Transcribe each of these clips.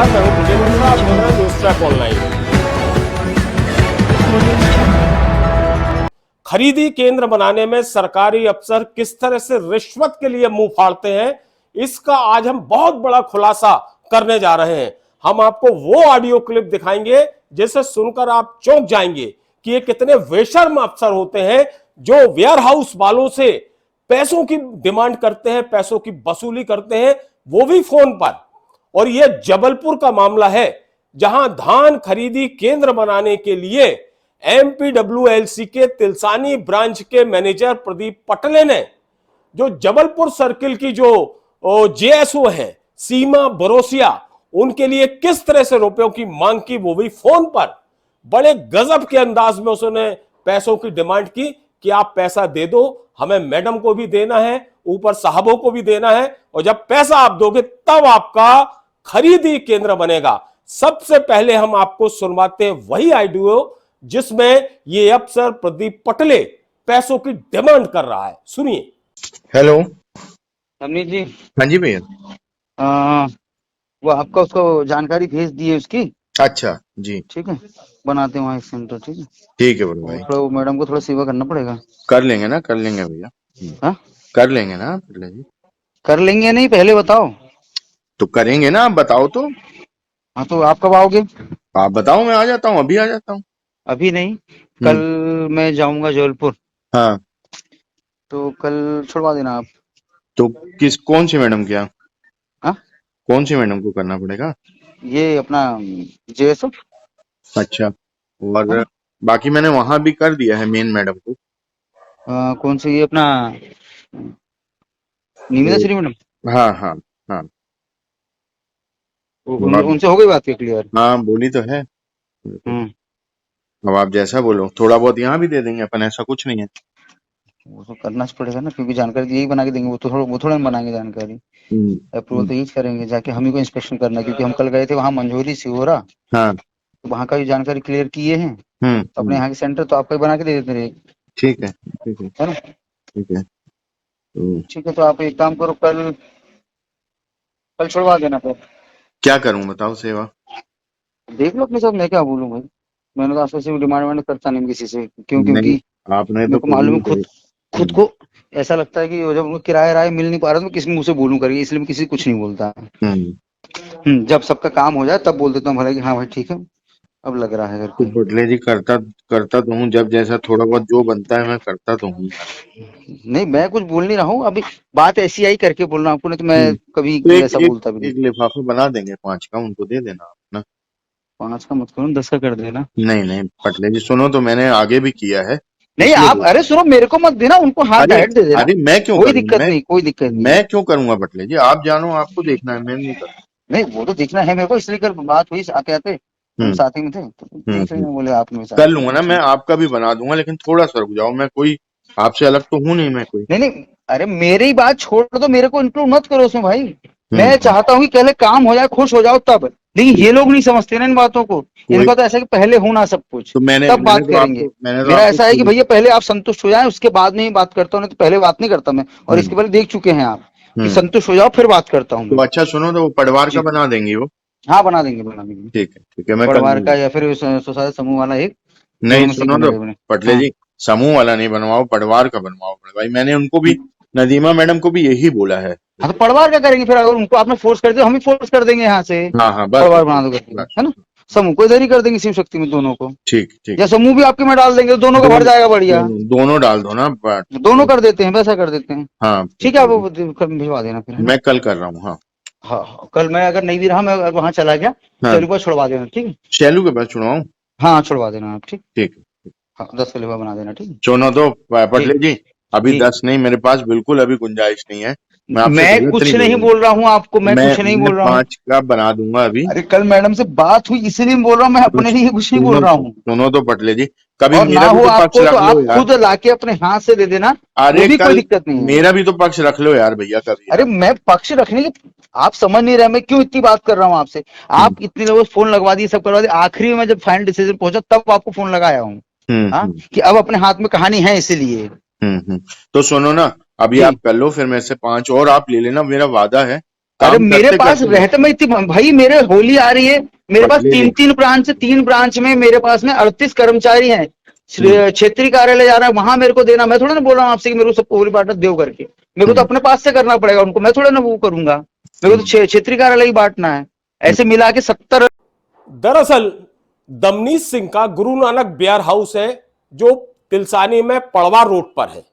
नमस्कार, मैं हूं विजय मिश्रा, आप देख रहे हैं न्यूज़ ट्रैक ऑनलाइन। खरीदी केंद्र बनाने में सरकारी अफसर किस तरह से रिश्वत के लिए मुंह फाड़ते हैं, इसका आज हम बहुत बड़ा खुलासा करने जा रहे हैं। हम आपको वो ऑडियो क्लिप दिखाएंगे जिसे सुनकर आप चौंक जाएंगे कि ये कितने बेशर्म अफसर होते हैं जो वेयर हाउस वालों से पैसों की डिमांड करते हैं, पैसों की वसूली करते हैं, वो भी फोन पर। और यह जबलपुर का मामला है जहां धान खरीदी केंद्र बनाने के लिए एमपीडब्ल्यूएलसी के तिलसानी ब्रांच के मैनेजर प्रदीप पटले ने जो जबलपुर सर्किल की जो जेएसओ है सीमा बरोसिया, उनके लिए किस तरह से रुपयों की मांग की, वो भी फोन पर। बड़े गजब के अंदाज में उसने पैसों की डिमांड की कि आप पैसा दे दो, हमें मैडम को भी देना है, ऊपर साहबों को भी देना है, और जब पैसा आप दोगे तब आपका खरीदी केंद्र बनेगा। सबसे पहले हम आपको सुनवाते हैं वही ऑडियो जिसमें ये अफसर प्रदीप पटले पैसों की डिमांड कर रहा है। सुनिए। हेलो अवनीत जी। हाँ जी भैया। वो आपका उसको जानकारी भेज दी है उसकी। अच्छा जी ठीक है, बनाते हैं वहाँ एक सेंटर। ठीक है, ठीक है बड़े भाई। थोड़ा वो मैडम को थोड़ा सेवा करना पड़ेगा। कर लेंगे ना, कर लेंगे भैया। हाँ, कर लेंगे ना पटले जी। कर लेंगे नहीं, पहले बताओ। तो करेंगे ना, आप बताओ तो। हाँ, तो आप कब आओगे? आप बताओ, मैं आ जाता हूँ, अभी आ जाता हूँ। अभी नहीं, कल मैं जाऊंगा जबलपुर, हाँ, तो कल छुड़वा देना आप। तो कौन सी मैडम क्या? हाँ, कौन सी मैडम को करना पड़ेगा? ये अपना जेएसओ। अच्छा, और बाकी मैंने वहां भी कर दिया है मेन मैडम को। कौन सी? ये अपना निमिता श्री मैडम। हाँ हाँ हाँ। उनसे हो गई बात की क्लियर? हाँ, बोली तो है। अब आप जैसा बोलो, थोड़ा बहुत यहाँ भी दे देंगे अपन, ऐसा कुछ नहीं है। वो तो करना पड़ेगा ना, क्योंकि जानकारी यही बना के देंगे। वो थोड़ा बनाएंगे जानकारी। अप्रूवल तो यही करेंगे, जाके हम ही को इंस्पेक्शन करना है, क्योंकि हम कल गए थे वहाँ मंझोली सिहोरा। हाँ, तो वहाँ का भी जानकारी क्लियर किए हैं। तो अपने यहाँ के सेंटर तो आपको ही बना के दे देते रहे। ठीक है, ठीक है, है ना? ठीक है। ठीक है, तो आप एक काम करो, कल छुड़वा देना फिर। क्या करूं बताओ सेवा? देख लो अपने साथ, मैं क्या बोलूँ भाई। मैंने तो आपसे डिमांड करता नहीं किसी से, क्योंकि नहीं, आपने मेरे तो को मालूम है, करी। खुद को ऐसा लगता है कि जब उनको किराया मिल नहीं पा रहा, तो किस मुंह से बोलूं करके, इसलिए मैं किसी को कुछ नहीं बोलता। जब सबका काम हो जाए तब बोल देता हूँ भला कि हाँ भाई ठीक है, अब लग रहा है घर तो पे। बटले जी, करता तो हूँ, जब जैसा थोड़ा बहुत जो बनता है मैं करता तो हूँ। नहीं, मैं कुछ बोल नहीं रहा हूँ, अभी बात ऐसी आई करके बोल रहा हूँ आपको, नहीं तो मैं कभी तो ऐसा बोलता भी नहीं। एक लिफाफा बना देंगे 5 का, उनको दे देना ना। 5 का मत करो, 10 का कर देना। नहीं नहीं पटले जी, सुनो तो, मैंने आगे भी किया है। नहीं, आप अरे सुनो, मेरे को मत देना, उनको हाथ अरे डायरेक्ट दे देना। अरे, मैं क्यों कोई करूँ? दिक्कत नहीं, कोई दिक्कत नहीं। मैं क्यों करूंगा पटले जी? आप जानो, आपको देखना है, मैं नहीं करूँ। नहीं, वो तो देखना है मेरे को, इसलिए कर बात हुई, आते आते हम साथ ही में थे, तो देख लेना। बोले आप में कर लूंगा ना, मैं आपका भी बना दूंगा, लेकिन थोड़ा सा रुक जाओ। मैं कोई आपसे अलग तो हूँ नहीं, मैं कोई। नहीं, अरे मेरी बात छोड़ दो, मेरे को इंक्लूड मत करो उसमें भाई। मैं चाहता हूँ कि पहले काम हो जाए, खुश हो जाओ तब। लेकिन ये लोग नहीं समझते ना इन बातों को। इनका तो ऐसा है कि पहले होना सब कुछ, तो तब बात करेंगे। मेरा ऐसा है कि भैया पहले आप संतुष्ट हो जाए, उसके बाद में ही बात करता हूँ, नहीं तो पहले बात नहीं करता मैं। और इसके पहले देख चुके हैं आप कि संतुष्ट हो जाओ फिर बात करता हूँ। तो अच्छा सुनो, तो वो पटवार का बना देंगे वो? हाँ, बना देंगे, बना देंगे। ठीक है, मैं पटवार का या फिर स्वसहायता समूह वाला एक, नहीं, सुनो तो पटले जी, समूह वाला नहीं बनवाओ, पटवार का बनवाओ भाई। मैंने उनको भी, नदीमा मैडम को भी यही बोला है। हाँ, तो पटवार का करेंगे फिर। अगर उनको आपने फोर्स कर दिया, हम ही फोर्स कर देंगे यहाँ से। हाँ, बस पटवार बना दो करके, है ना? समूह को इधर ही कर देंगे, शिव शक्ति में दोनों को। ठीक, या समूह भी आपके में डाल देंगे, दोनों का भर जाएगा बढ़िया। दोनों डाल दो ना। दोनों कर देते हैं, वैसा कर देते हैं। हाँ ठीक है, आप भिजवा देना फिर। मैं कल कर रहा हूँ। हाँ हाँ, कल मैं अगर नहीं भी रहा, मैं अगर वहाँ चला गया, चैलू पर छुड़वा देना। ठीक है, शैलू के पास छुड़वाऊँ? हाँ छुड़वा देना आप। ठीक, ठीक। हाँ, 10 का लिफाफा बना देना। ठीक है, सुनो तो पटले जी, अभी 10 नहीं, मेरे पास बिल्कुल अभी गुंजाइश नहीं है। मैं कुछ नहीं बोल रहा हूँ आपको, मैं कुछ नहीं बोल रहा हूँ। 5 का बना दूंगा अभी। अरे कल मैडम से बात हुई, इसीलिए बोल रहा हूँ, मैं अपने लिए कुछ नहीं बोल रहा हूँ। सुनो तो पटले जी, कभी और मेरा ना भी हो तो पक्ष आपको रख तो लो आप यार। खुद लाके अपने हाथ से दे देना, अरे वो भी कल कोई दिक्कत नहीं है। मेरा भी तो पक्ष रख लो यार भैया कभी। अरे मैं पक्ष रखने की, आप समझ नहीं रहे मैं क्यों इतनी बात कर रहा हूँ आपसे। आप इतने लोगों से फोन लगवा दिए, सब करवा दिए, आखिरी में जब फाइनल डिसीजन पहुंचा तब आपको फोन लगाया हूँ। कि अब अपने हाथ में कहानी है, इसीलिए। तो सुनो ना, अभी आप कर लो, फिर मेरे से 5 और आप ले लेना, मेरा वादा है अरे काम मेरे करते पास करते रहते मैं इतनी भाई, मेरे होली आ रही है, मेरे पास पटले जी। तीन ब्रांच से 3 ब्रांच में मेरे पास में 38 कर्मचारी हैं। क्षेत्रीय कार्यालय जा रहा है, वहां मेरे को देना। मैं थोड़ा ना बोल रहा हूँ आपसे कि मेरे को सबको होली बांटना दो करके। मेरे को तो अपने पास से करना पड़ेगा उनको, मैं थोड़ा ना वो करूंगा। मेरे को तो क्षेत्रीय कार्यालय ही बांटना है। ऐसे मिला के 70। दरअसल दमनीत सिंह का गुरु नानक वेयर हाउस है जो तिलसानी में पड़वा रोड पर है,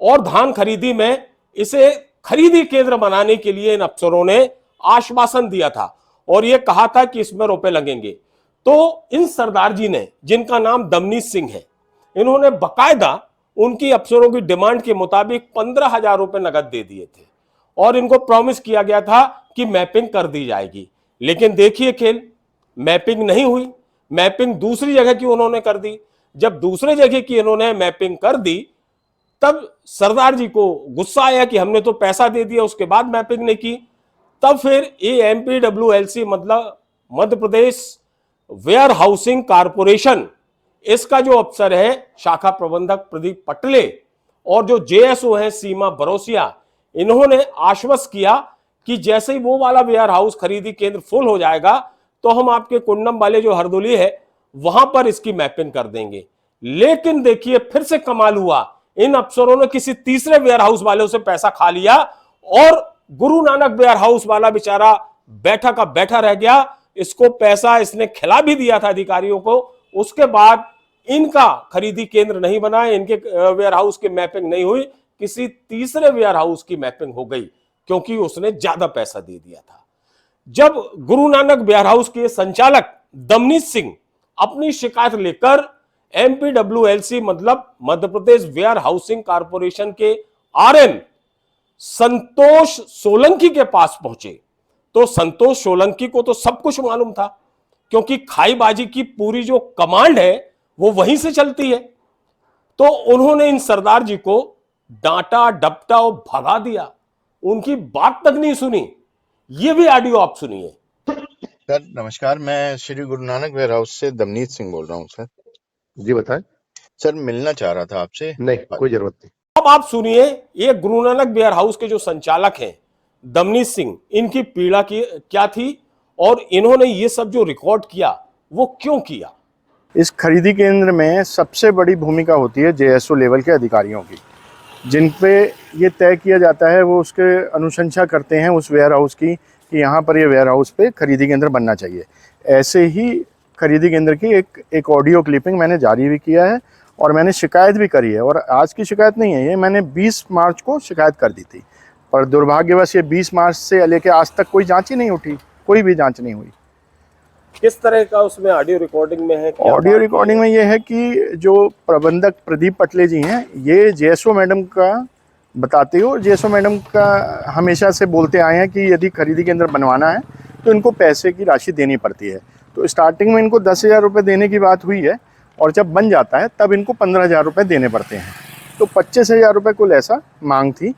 और धान खरीदी में इसे खरीदी केंद्र बनाने के लिए इन अफसरों ने आश्वासन दिया था और यह कहा था कि इसमें रुपए लगेंगे। तो इन सरदार जी ने, जिनका नाम दमनीत सिंह है, इन्होंने बकायदा उनकी अफसरों की डिमांड के मुताबिक 15,000 रुपए नगद दे दिए थे और इनको प्रॉमिस किया गया था कि मैपिंग कर दी जाएगी। लेकिन देखिए खेल, मैपिंग नहीं हुई। मैपिंग दूसरी जगह की उन्होंने कर दी। जब दूसरे जगह की इन्होंने मैपिंग कर दी, तब सरदार जी को गुस्सा आया कि हमने तो पैसा दे दिया, उसके बाद मैपिंग नहीं की। तब फिर MPWLC मतलब Madhya Pradesh where housing corporation, इसका जो अफसर है शाखा प्रबंधक प्रदीप पटले और जो JSO है सीमा बरोसिया, इन्होंने आश्वस्त किया कि जैसे ही वो वाला वेयर हाउस खरीदी केंद्र फुल हो जाएगा तो हम आपके कुंडम वाले जो हरदोली है वहां पर इसकी मैपिंग कर देंगे। लेकिन देखिए फिर से कमाल हुआ, इन अफसरों ने किसी तीसरे वेयर हाउस वाले से पैसा खा लिया और गुरु नानक वेयर हाउस वाला बेचारा बैठा का बैठा रह गया। इसको पैसा इसने खिला भी दिया था अधिकारियों को, उसके बाद इनका खरीदी केंद्र नहीं बना, इनके वेयर हाउस की मैपिंग नहीं हुई, किसी तीसरे वेयर हाउस की मैपिंग हो गई क्योंकि उसने ज्यादा पैसा दे दिया था। जब गुरु नानक वेयर हाउस के संचालक दमनीत सिंह अपनी शिकायत लेकर MPWLC मतलब Madhya Pradesh where housing corporation के RM संतोष सोलंकी के पास पहुंचे, तो संतोष सोलंकी को तो सब कुछ मालूम था क्योंकि खाईबाजी की पूरी जो कमांड है वो वहीं से चलती है। तो उन्होंने इन सरदार जी को डांटा डपटा और भगा दिया, उनकी बात तक नहीं सुनी। ये भी ऑडियो आप सुनिए। सर नमस्कार, मैं श्री गुरु नानक वेयर हाउस से दमनीत सिंह बोल रहा हूँ सर। जी बताएं। सर मिलना चाह रहा था आपसे। नहीं, कोई जरूरत नहीं। अब आप सुनिए, ये गुरु नानक वेयर हाउस के जो संचालक हैं दमनीत सिंह, इनकी पीड़ा की क्या थी और इन्होंने ये सब जो रिकॉर्ड किया वो क्यों किया। इस खरीदी केंद्र में सबसे बड़ी भूमिका होती है JSO लेवल के अधिकारियों की, जिन पे ये तय किया जाता है, वो उसके अनुशंसा करते हैं उस वेयर हाउस की कि यहाँ पर ये वेयर हाउस पे खरीदी केंद्र बनना चाहिए। ऐसे ही खरीदी केंद्र की एक ऑडियो क्लिपिंग मैंने जारी भी किया है और मैंने शिकायत भी करी है। और आज की शिकायत नहीं है ये, मैंने 20 मार्च को शिकायत कर दी थी, पर दुर्भाग्यवश ये 20 मार्च से लेकर आज तक कोई जांच ही नहीं उठी, कोई भी जांच नहीं हुई। किस तरह का उसमें ऑडियो रिकॉर्डिंग में है? ऑडियो रिकॉर्डिंग में ये है कि जो प्रबंधक प्रदीप पटले जी हैं, ये JSO मैडम का बताते हो, JSO मैडम का हमेशा से बोलते आए हैं कि यदि खरीदी केंद्र बनवाना है तो इनको पैसे की राशि देनी पड़ती है। तो स्टार्टिंग में इनको 10,000 रुपये देने की बात हुई है और जब बन जाता है तब इनको 15,000 रुपये देने पड़ते हैं। तो 25,000 रुपये कुल ऐसा मांग थी,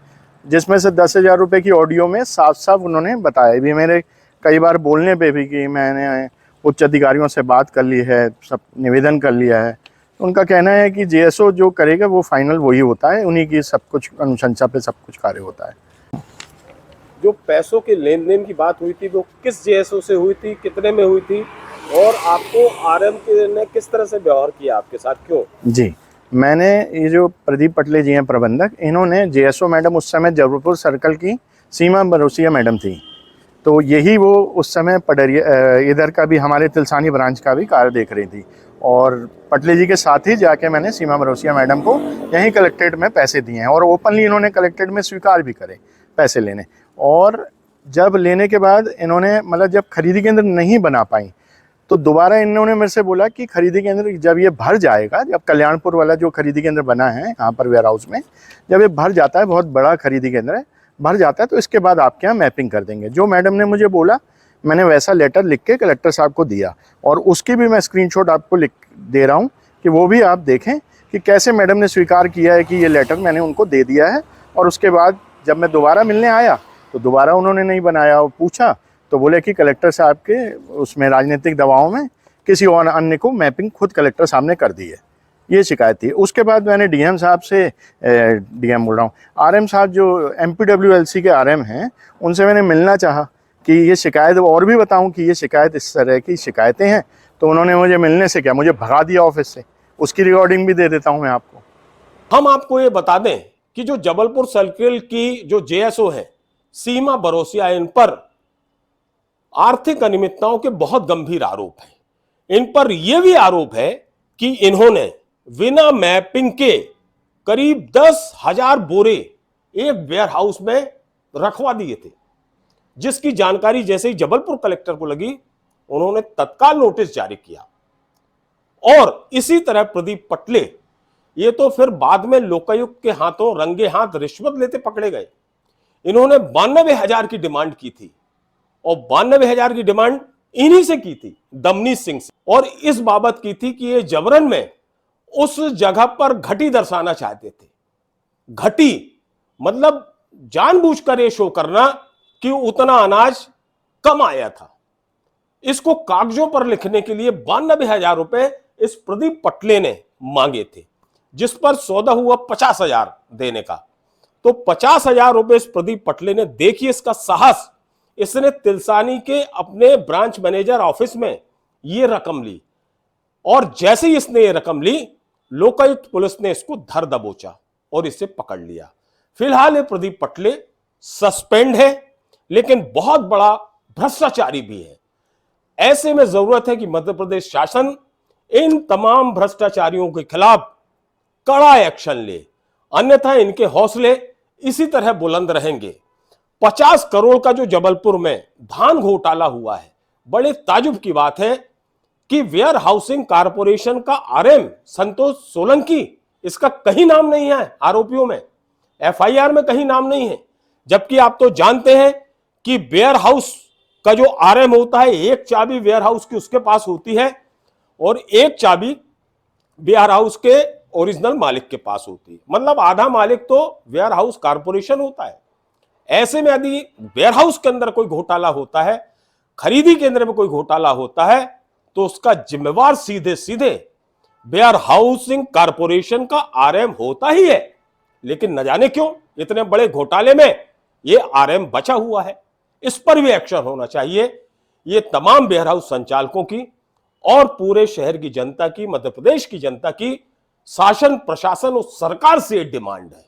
जिसमें से 10,000 रुपये की ऑडियो में साफ साफ उन्होंने बताया भी, मेरे कई बार बोलने पे भी कि मैंने उच्च अधिकारियों से बात कर ली है, सब निवेदन कर लिया है। उनका कहना है कि JSO जो करेगा वो फाइनल वही होता है, उन्हीं की सब कुछ अनुशंसा पे सब कुछ कार्य होता है। जो पैसों के लेन देन की बात हुई थी वो किस JSO से हुई थी, कितने में हुई थी और आपको RM ने किस तरह से व्यवहार किया आपके साथ, क्यों? जी, मैंने ये जो प्रदीप पटले जी हैं प्रबंधक, इन्होंने JSO मैडम उस समय जबलपुर सर्कल की सीमा बरोसिया मैडम थी, तो यही वो उस समय पडरिया इधर का भी हमारे तिलसानी ब्रांच का भी कार्य देख रही थी। और पटले जी के साथ ही जाके मैंने सीमा बरोसिया मैडम को यहीं कलेक्ट्रेट में पैसे दिए हैं और ओपनली इन्होंने कलेक्ट्रेट में स्वीकार भी करे पैसे लेने। और जब लेने के बाद इन्होंने मतलब जब खरीदी केंद्र नहीं बना पाई तो दोबारा इन्होंने मेरे से बोला कि खरीदी केंद्र जब ये भर जाएगा, जब कल्याणपुर वाला जो खरीदी केंद्र बना है यहाँ पर वेयर हाउस में, जब ये भर जाता है, बहुत बड़ा खरीदी केंद्र है, भर जाता है तो इसके बाद आपके यहाँ मैपिंग कर देंगे। जो मैडम ने मुझे बोला मैंने वैसा लेटर लिख के कलेक्टर साहब को दिया और उसकी भी मैं स्क्रीनशॉट आपको लिख दे रहा हूँ कि वो भी आप देखें कि कैसे मैडम ने स्वीकार किया है कि ये लेटर मैंने उनको दे दिया है। और उसके बाद जब मैं दोबारा मिलने आया तो दोबारा उन्होंने नहीं बनाया और पूछा तो बोले कि कलेक्टर साहब के उसमें राजनीतिक दबाव में किसी और अन्य को मैपिंग खुद कलेक्टर साहब ने कर दी है। ये शिकायत थी। उसके बाद मैंने डीएम साहब से, डीएम बोल रहा हूँ, आरएम साहब जो एमपीडब्ल्यूएलसी के आरएम हैं, उनसे मैंने मिलना चाहा कि ये शिकायत और भी बताऊं कि ये शिकायत इस तरह की शिकायतें हैं। तो उन्होंने मुझे मिलने से क्या, मुझे भगा दिया ऑफिस से। उसकी रिकॉर्डिंग भी दे देता हूं मैं आपको। हम आपको ये बता दें कि जो जबलपुर सर्किल की जो जेएसओ है सीमा बरोसिया, इन पर आर्थिक अनियमितताओं के बहुत गंभीर आरोप हैं। इन पर यह भी आरोप है कि इन्होंने बिना मैपिंग के करीब 10,000 बोरे एक वेयर हाउस में रखवा दिए थे, जिसकी जानकारी जैसे ही जबलपुर कलेक्टर को लगी, उन्होंने तत्काल नोटिस जारी किया। और इसी तरह प्रदीप पटले, ये तो फिर बाद में लोकायुक्त के हाथों रंगे हाथ रिश्वत लेते पकड़े गए। इन्होंने 92,000 की डिमांड की थी और 92,000 की डिमांड इन्हीं से की थी, दमनीत सिंह से, और इस बाबत की थी कि ये जबरन में उस जगह पर घटी दर्शाना चाहते थे। घटी मतलब जानबूझकर ये शो करना कि उतना अनाज कम आया था। इसको कागजों पर लिखने के लिए 92,000 रुपए इस प्रदीप पटले ने मांगे थे, जिस पर सौदा हुआ 50,000 देने का। तो 50,000 रुपए इस प्रदीप पटले ने, देखिए इसका साहस, इसने तिलसानी के अपने ब्रांच मैनेजर ऑफिस में ये रकम ली, और जैसे ही इसने ये रकम ली, लोकायुक्त पुलिस ने इसको धर दबोचा और इसे पकड़ लिया। फिलहाल ये प्रदीप पटले सस्पेंड है, लेकिन बहुत बड़ा भ्रष्टाचारी भी है। ऐसे में जरूरत है कि मध्य प्रदेश शासन इन तमाम भ्रष्टाचारियों के खिलाफ कड़ा एक्शन ले, अन्यथा इनके हौसले इसी तरह बुलंद रहेंगे। 50 करोड़ का जो जबलपुर में धान घोटाला हुआ है, बड़े ताजुब की बात है कि वेयर हाउसिंग कारपोरेशन का आरएम संतोष सोलंकी, इसका कहीं नाम नहीं है आरोपियों में, एफआईआर में कहीं नाम नहीं है। जबकि आप तो जानते हैं कि वेयर हाउस का जो आरएम होता है, एक चाबी वेयर हाउस की उसके पास होती है और एक चाबी वेयर हाउस के ओरिजिनल मालिक के पास होती है। मतलब आधा मालिक तो वेयर हाउस कारपोरेशन होता है। ऐसे में यदि वेयर हाउस के अंदर कोई घोटाला होता है, खरीदी केंद्र में कोई घोटाला होता है, तो उसका जिम्मेवार सीधे सीधे वेयर हाउसिंग कारपोरेशन का आरएम होता ही है। लेकिन न जाने क्यों इतने बड़े घोटाले में ये आरएम बचा हुआ है। इस पर भी एक्शन होना चाहिए। ये तमाम वेयर हाउस संचालकों की और पूरे शहर की जनता की, मध्य प्रदेश की जनता की शासन प्रशासन और सरकार से डिमांड है।